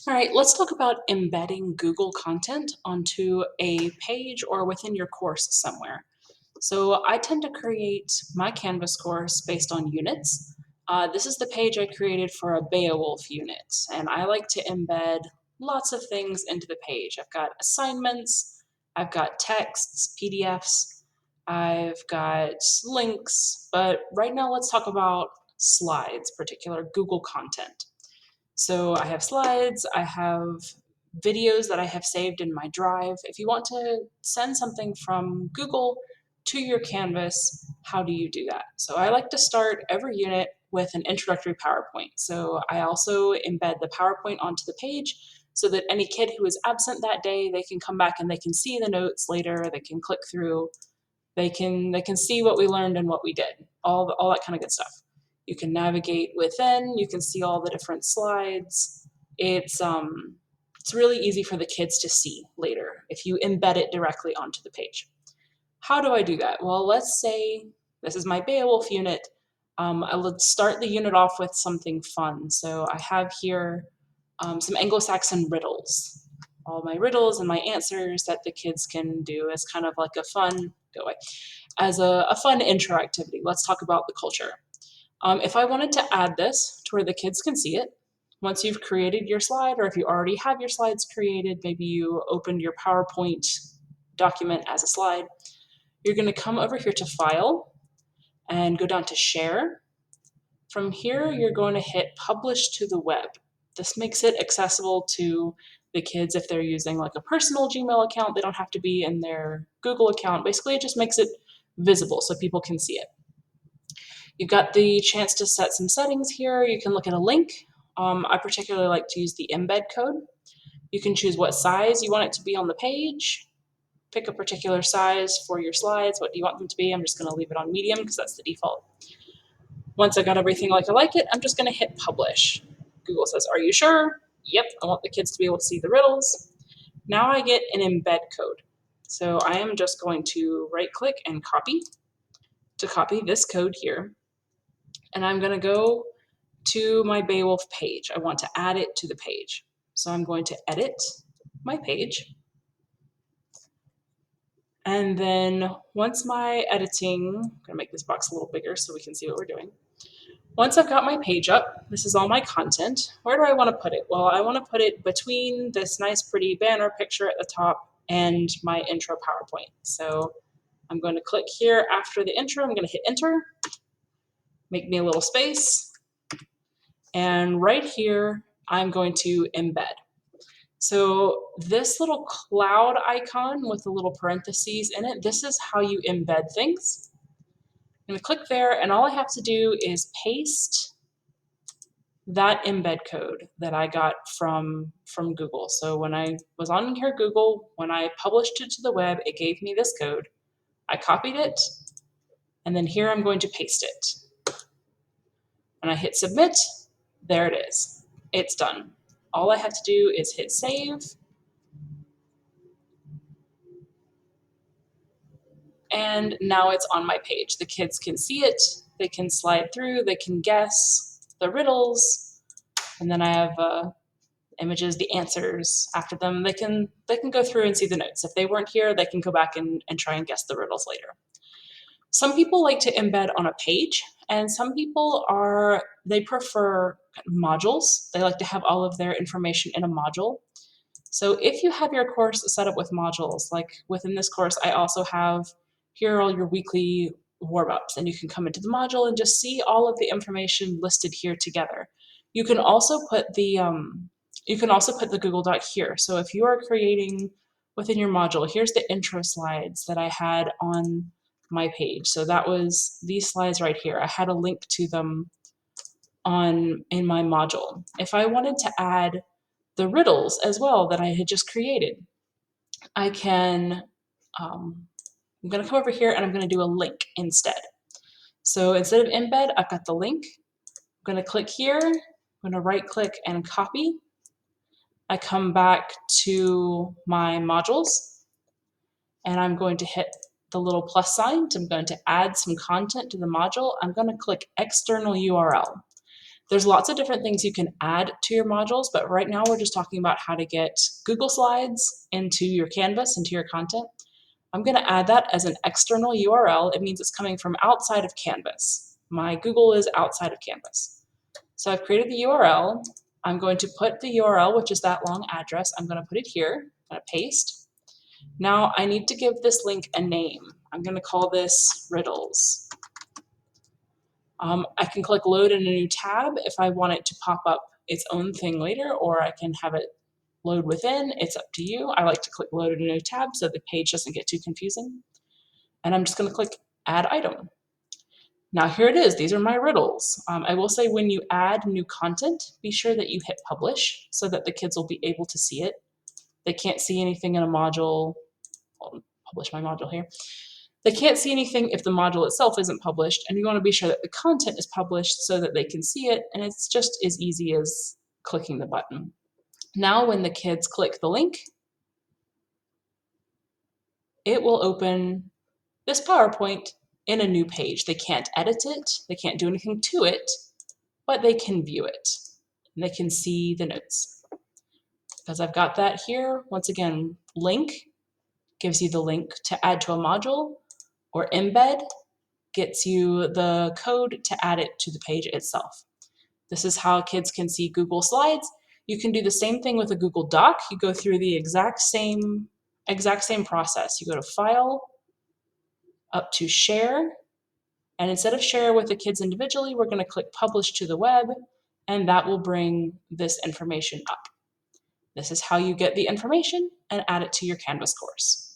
All right, let's talk about embedding Google content onto a page or within your course somewhere. So I tend to create my Canvas course based on units. This is the page I created for a Beowulf unit, and I like to embed lots of things into the page. I've got assignments, I've got texts, PDFs, I've got links, but right now let's talk about slides, particular Google content. So I have slides, I have videos that I have saved in my drive. If you want to send something from Google to your Canvas, how do you do that? So I like to start every unit with an introductory PowerPoint. So I also embed the PowerPoint onto the page so that any kid who is absent that day, they can come back and they can see the notes later, they can click through, they can see what we learned and what we did, all that kind of good stuff. You can navigate within, you can see all the different slides. It's really easy for the kids to see later if you embed it directly onto the page. How do I do that? Well, let's say this is my Beowulf unit. I would start the unit off with something fun. So I have here some Anglo-Saxon riddles. All my riddles and my answers that the kids can do as kind of like a fun, go away, as a fun intro activity. Let's talk about the culture. If I wanted to add this to where the kids can see it, once you've created your slide, or if you already have your slides created, maybe you opened your PowerPoint document as a slide, you're going to come over here to File and go down to Share. From here, you're going to hit Publish to the Web. This makes it accessible to the kids if they're using like a personal Gmail account. They don't have to be in their Google account. Basically, it just makes it visible so people can see it. You've got the chance to set some settings here. You can look at a link. I particularly like to use the embed code. You can choose what size you want it to be on the page. Pick a particular size for your slides. What do you want them to be? I'm just going to leave it on medium because that's the default. Once I got everything like I like it, I'm just going to hit publish. Google says, are you sure? Yep, I want the kids to be able to see the riddles. Now I get an embed code. So I am just going to right click and copy to copy this code here. And I'm going to go to my Beowulf page. I want to add it to the page. So I'm going to edit my page. And then once my editing, I'm going to make this box a little bigger so we can see what we're doing. Once I've got my page up, this is all my content. Where do I want to put it? Well, I want to put it between this nice pretty banner picture at the top and my intro PowerPoint. So I'm going to click here after the intro. I'm going to hit enter, make me a little space. And right here, I'm going to embed. So this little cloud icon with the little parentheses in it, this is how you embed things. I'm gonna click there, and all I have to do is paste that embed code that I got from Google. So when I was on here Google, when I published it to the web, it gave me this code. I copied it, and then here I'm going to paste it. When I hit submit, there it is. It's done. All I have to do is hit save, and now it's on my page. The kids can see it, they can slide through, they can guess the riddles, and then I have images, the answers after them. They can go through and see the notes. If they weren't here, they can go back and try and guess the riddles later. Some people like to embed on a page, and some people they prefer modules. They like to have all of their information in a module. So if you have your course set up with modules, like within this course, I also have here are all your weekly warm-ups, and you can come into the module and just see all of the information listed here together. You can also put the Google Doc here. So if you are creating within your module, here's the intro slides that I had on my page. So that was these slides right here. I had a link to them in my module. If I wanted to add the riddles as well that I had just created, I can, I'm going to come over here and I'm going to do a link instead. So instead of embed, I've got the link. I'm going to click here. I'm going to right click and copy. I come back to my modules and I'm going to hit the little plus sign. I'm going to add some content to the module. I'm going to click external URL. There's lots of different things you can add to your modules, but right now we're just talking about how to get Google Slides into your Canvas, into your content. I'm going to add that as an external URL. It means it's coming from outside of Canvas. My Google is outside of Canvas. So I've created the URL. I'm going to put the URL, which is that long address. I'm going to put it here. I'm going to paste. Now I need to give this link a name. I'm going to call this Riddles. I can click load in a new tab if I want it to pop up its own thing later, or I can have it load within. It's up to you. I like to click load in a new tab so the page doesn't get too confusing. And I'm just going to click add item. Now here it is. These are my riddles. I will say when you add new content, be sure that you hit publish so that the kids will be able to see it. They can't see anything in a module. I'll publish my module here. They can't see anything if the module itself isn't published, and you want to be sure that the content is published so that they can see it, and it's just as easy as clicking the button. Now when the kids click the link, it will open this PowerPoint in a new page. They can't edit it, they can't do anything to it, but they can view it, and they can see the notes. Because I've got that here, once again, link gives you the link to add to a module, or embed gets you the code to add it to the page itself. This is how kids can see Google Slides. You can do the same thing with a Google Doc. You go through the exact same process. You go to File, up to Share, and instead of share with the kids individually, we're going to click Publish to the web, and that will bring this information up. This is how you get the information and add it to your Canvas course.